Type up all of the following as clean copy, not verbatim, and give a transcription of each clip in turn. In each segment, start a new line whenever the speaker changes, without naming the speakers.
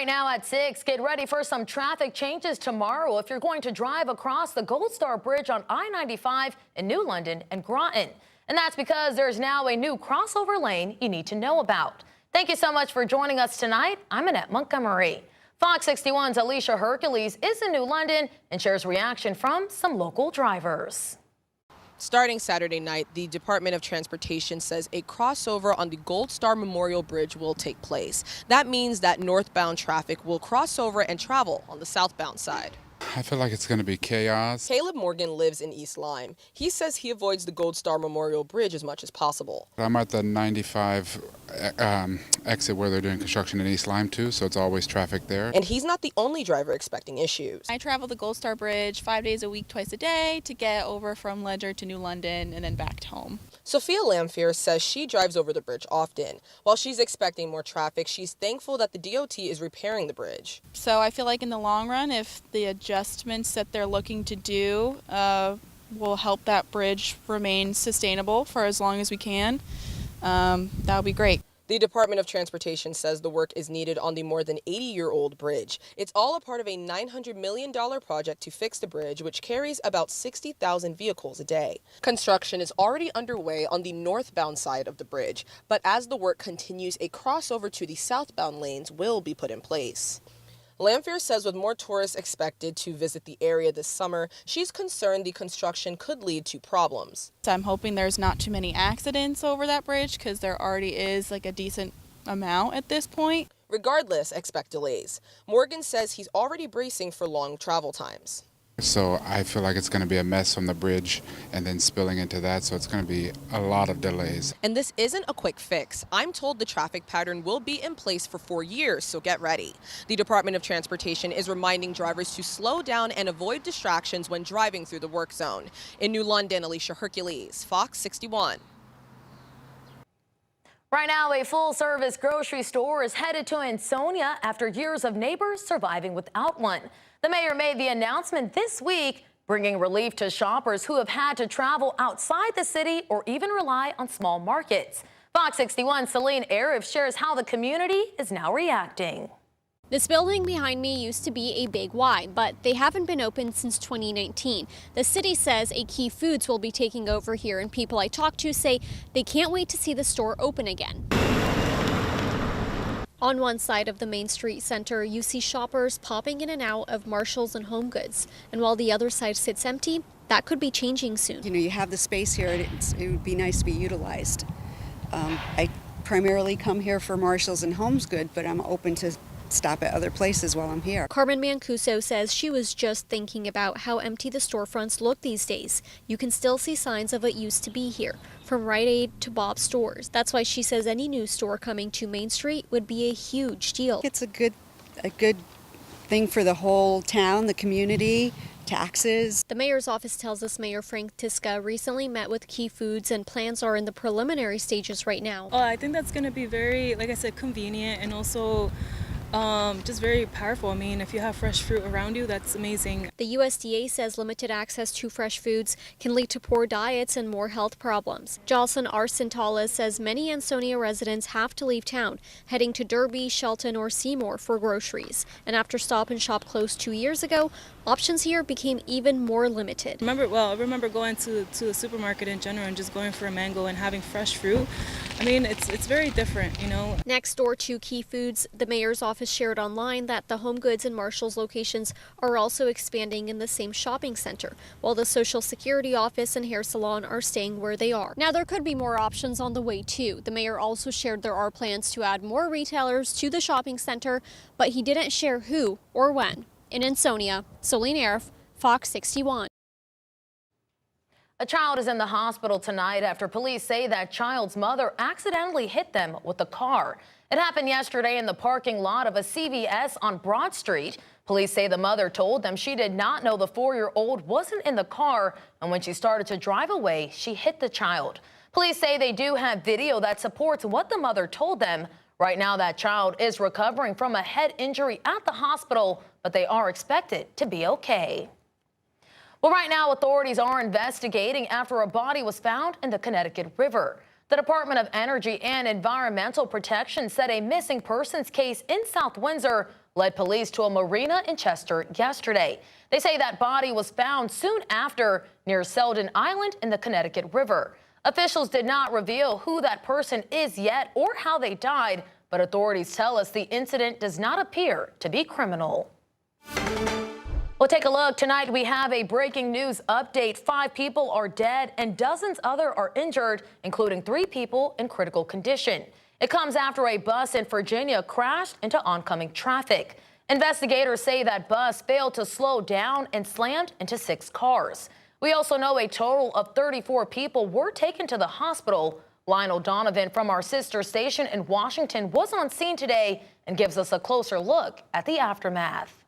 Right now at 6, get ready for some traffic changes tomorrow if you're going to drive across the Gold Star Bridge on I-95 in New London and Groton. And that's because there's now a new crossover lane you need to know about. Thank you so much for joining us tonight. I'm Annette Montgomery. Fox 61's Alicia Hercules is in New London and shares reaction from some local drivers.
Starting Saturday night, the Department of Transportation says a crossover on the Gold Star Memorial Bridge will take place. That means that northbound traffic will cross over and travel on the southbound side.
I feel like it's going to be chaos.
Caleb Morgan lives in East Lyme. He says he avoids the Gold Star Memorial Bridge as much as possible.
I'm at the 95 exit where they're doing construction in East Lyme too, so it's always traffic there.
And he's not the only driver expecting issues.
I travel the Gold Star Bridge 5 days a week, twice a day to get over from Ledger to New London and then back home.
Sophia Lamphere says she drives over the bridge often. While she's expecting more traffic, she's thankful that the DOT is repairing the bridge.
So I feel like in the long run, if the adjustments that they're looking to do will help that bridge remain sustainable for as long as we can, that would be great.
The Department of Transportation says the work is needed on the more than 80-year-old bridge. It's all a part of a $900 million project to fix the bridge, which carries about 60,000 vehicles a day. Construction is already underway on the northbound side of the bridge, but as the work continues, a crossover to the southbound lanes will be put in place. Lamphere says with more tourists expected to visit the area this summer, she's concerned the construction could lead to problems.
So I'm hoping there's not too many accidents over that bridge because there already is like a decent amount at this point.
Regardless, expect delays. Morgan says he's already bracing for long travel times.
So I feel like it's going to be a mess from the bridge and then spilling into that, so it's going to be a lot of delays.
And this isn't a quick fix. I'm told the traffic pattern will be in place for 4 years, so get ready. The Department of Transportation is reminding drivers to slow down and avoid distractions when driving through the work zone. In New London, Alicia Hercules, Fox 61.
Right now, a full-service grocery store is headed to Ansonia after years of neighbors surviving without one. The mayor made the announcement this week, bringing relief to shoppers who have had to travel outside the city or even rely on small markets. Fox 61's Celine Arif shares how the community is now reacting.
This building behind me used to be a Big Y, but they haven't been open since 2019. The city says a Key Foods will be taking over here, and people I talked to say they can't wait to see the store open again. On one side of the Main Street Center, you see shoppers popping in and out of Marshalls and Home Goods. And while the other side sits empty, that could be changing soon.
You know, you have the space here, and it would be nice to be utilized. I primarily come here for Marshalls and Home Goods, but I'm open to stop at other places while I'm here.
Carmen Mancuso says she was just thinking about how empty the storefronts look these days. You can still see signs of what used to be here, from Rite Aid to Bob's stores. That's why she says any new store coming to Main Street would be a huge deal.
It's a good thing for the whole town, the community, taxes.
The mayor's office tells us Mayor Frank Tiska recently met with Key Foods and plans are in the preliminary stages right now.
I think that's going to be very, like I said, convenient and also just very powerful. I mean, if you have fresh fruit around you, that's amazing.
The USDA says limited access to fresh foods can lead to poor diets and more health problems. Jocelyn Arsentala says many Ansonia residents have to leave town, heading to Derby, Shelton, or Seymour for groceries. And after Stop and Shop closed 2 years ago, options here became even more limited.
I remember going to the supermarket in general and just going for a mango and having fresh fruit. I mean, it's very different, you know.
Next door to Key Foods, the mayor's office shared online that the Home Goods and Marshalls locations are also expanding in the same shopping center, while the Social Security office and hair salon are staying where they are. Now, there could be more options on the way, too. The mayor also shared there are plans to add more retailers to the shopping center, but he didn't share who or when. In Ansonia, Celine Arif, Fox 61.
A child is in the hospital tonight after police say that child's mother accidentally hit them with a car. It happened yesterday in the parking lot of a CVS on Broad Street. Police say the mother told them she did not know the 4-year-old wasn't in the car, and when she started to drive away, she hit the child. Police say they do have video that supports what the mother told them. Right now, that child is recovering from a head injury at the hospital, but they are expected to be okay. Well, right now, authorities are investigating after a body was found in the Connecticut River. The Department of Energy and Environmental Protection said a missing persons case in South Windsor led police to a marina in Chester yesterday. They say that body was found soon after near Selden Island in the Connecticut River. Officials did not reveal who that person is yet or how they died, but authorities tell us the incident does not appear to be criminal. Well, take a look. Tonight we have a breaking news update. 5 people are dead and dozens other are injured, including 3 people in critical condition. It comes after a bus in Virginia crashed into oncoming traffic. Investigators say that bus failed to slow down and slammed into 6 cars. We also know a total of 34 people were taken to the hospital. Lionel Donovan from our sister station in Washington was on scene today and gives us a closer look at the aftermath.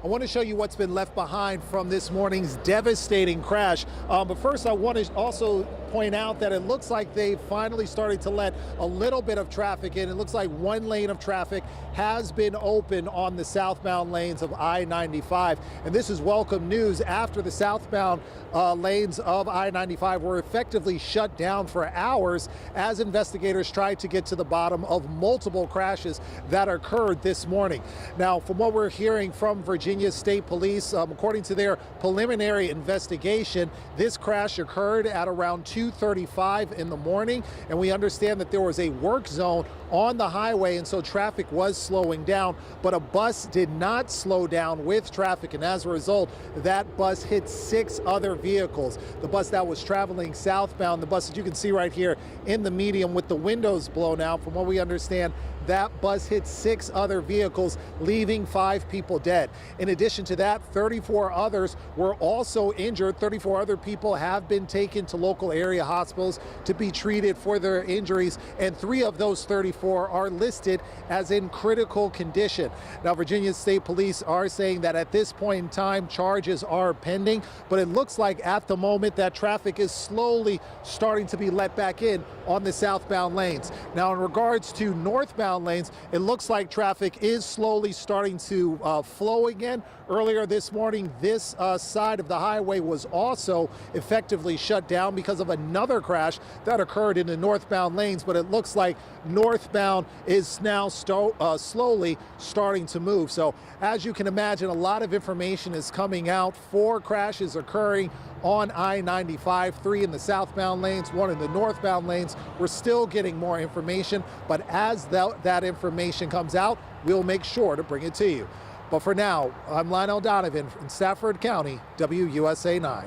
I want to show you what's been left behind from this morning's devastating crash. But first, I want to also point out that it looks like they finally started to let a little bit of traffic in. It looks like 1 lane of traffic has been open on the southbound lanes of I-95. And this is welcome news after the southbound lanes of I-95 were effectively shut down for hours as investigators tried to get to the bottom of multiple crashes that occurred this morning. Now, from what we're hearing from Virginia State Police, according to their preliminary investigation, this crash occurred at around 2:35 in the morning, and we understand that there was a work zone on the highway, and so traffic was slowing down, but a bus did not slow down with traffic, and as a result, that bus hit 6 other vehicles. The bus that was traveling southbound, the bus that you can see right here in the medium with the windows blown out, from what we understand, that bus hit 6 other vehicles, leaving 5 people dead. In addition to that, 34 others were also injured. 34 other people have been taken to local area hospitals to be treated for their injuries, and 3 of those 34 are listed as in critical condition. Now, Virginia State Police are saying that at this point in time, charges are pending, but it looks like at the moment that traffic is slowly starting to be let back in on the southbound lanes. Now, in regards to northbound lanes, it looks like traffic is slowly starting to flow again. Earlier this morning, this side of the highway was also effectively shut down because of another crash that occurred in the northbound lanes, but it looks like northbound is now slowly starting to move. So as you can imagine, a lot of information is coming out. 4 crashes occurring on I-95, 3 in the southbound lanes, 1 in the northbound lanes. We're still getting more information, but as that information comes out, we'll make sure to bring it to you. But for now, I'm Lionel Donovan in Stafford County, WUSA 9.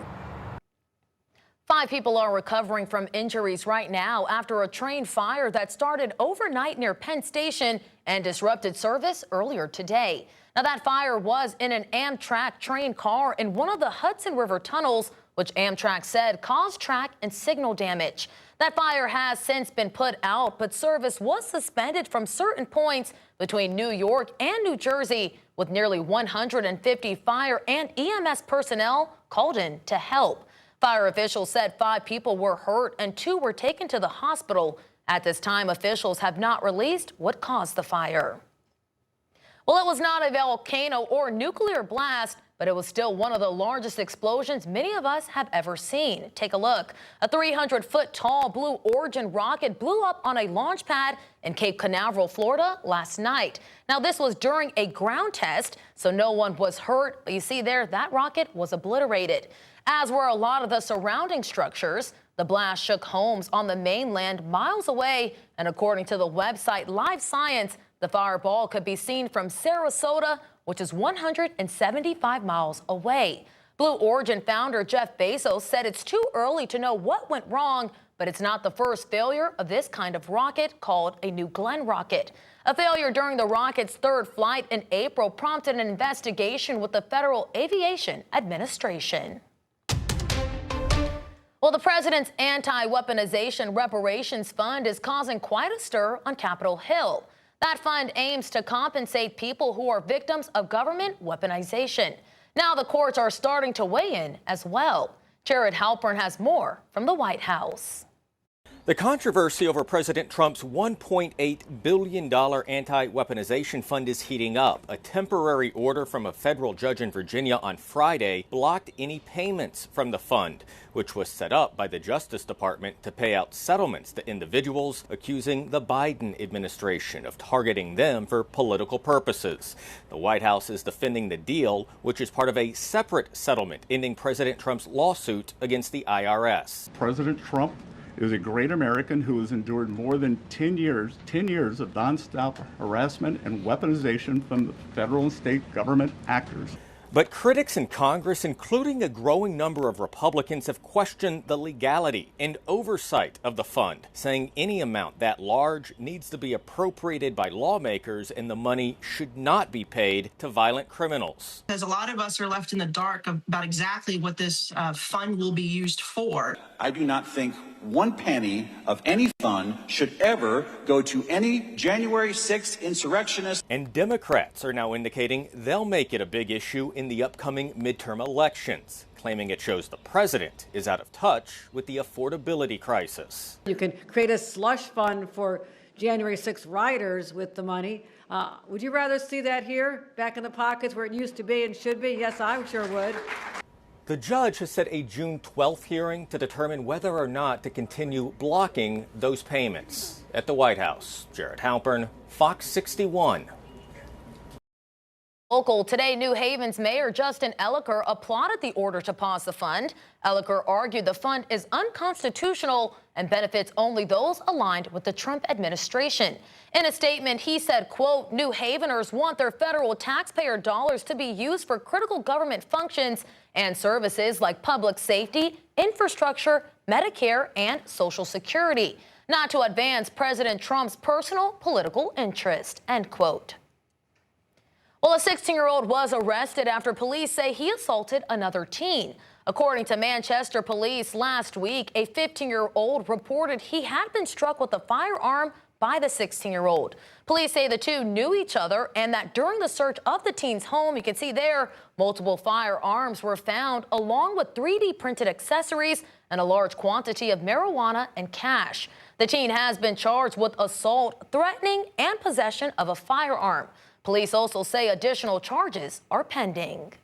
5 people are recovering from injuries right now after a train fire that started overnight near Penn Station and disrupted service earlier today. Now, that fire was in an Amtrak train car in one of the Hudson River tunnels, which Amtrak said caused track and signal damage. That fire has since been put out, but service was suspended from certain points between New York and New Jersey, with nearly 150 fire and EMS personnel called in to help. Fire officials said 5 people were hurt and 2 were taken to the hospital. At this time, officials have not released what caused the fire. Well, it was not a volcano or nuclear blast, but it was still one of the largest explosions many of us have ever seen. Take a look. A 300-foot tall Blue Origin rocket blew up on a launch pad in Cape Canaveral, Florida last night. Now, this was during a ground test, so no one was hurt. But you see there, that rocket was obliterated, as were a lot of the surrounding structures. The blast shook homes on the mainland miles away, and according to the website Live Science, the fireball could be seen from Sarasota, which is 175 miles away. Blue Origin founder Jeff Bezos said it's too early to know what went wrong, but it's not the first failure of this kind of rocket, called a New Glenn rocket. A failure during the rocket's 3rd flight in April prompted an investigation with the Federal Aviation Administration. Well, the president's anti-weaponization reparations fund is causing quite a stir on Capitol Hill. That fund aims to compensate people who are victims of government weaponization. Now the courts are starting to weigh in as well. Jared Halpern has more from the White House.
The controversy over President Trump's $1.8 billion anti-weaponization fund is heating up. A temporary order from a federal judge in Virginia on Friday blocked any payments from the fund, which was set up by the Justice Department to pay out settlements to individuals accusing the Biden administration of targeting them for political purposes. The White House is defending the deal, which is part of a separate settlement ending President Trump's lawsuit against the IRS.
President Trump is a great American who has endured more than 10 years of nonstop harassment and weaponization from the federal and state government actors.
But critics in Congress, including a growing number of Republicans, have questioned the legality and oversight of the fund, saying any amount that large needs to be appropriated by lawmakers and the money should not be paid to violent criminals.
Because a lot of us are left in the dark about exactly what this fund will be used for.
I do not think one penny of any fund should ever go to any January 6th insurrectionist.
And Democrats are now indicating they'll make it a big issue in the upcoming midterm elections, claiming it shows the president is out of touch with the affordability crisis.
You can create a slush fund for January 6th rioters with the money. Would you rather see that here, back in the pockets where it used to be and should be? Yes, I sure would.
The judge has set a June 12th hearing to determine whether or not to continue blocking those payments. At the White House, Jared Halpern, Fox 61.
Local today, New Haven's Mayor Justin Elicker applauded the order to pause the fund. Elicker argued the fund is unconstitutional and benefits only those aligned with the Trump administration. In a statement, he said, quote, New Haveners want their federal taxpayer dollars to be used for critical government functions and services like public safety, infrastructure, Medicare, and Social Security, not to advance President Trump's personal political interest, end quote. Well, a 16-year-old was arrested after police say he assaulted another teen. According to Manchester police last week, a 15-year-old reported he had been struck with a firearm by the 16-year-old. Police say the two knew each other and that during the search of the teen's home, you can see there, multiple firearms were found along with 3D printed accessories and a large quantity of marijuana and cash. The teen has been charged with assault, threatening, and possession of a firearm. Police also say additional charges are pending.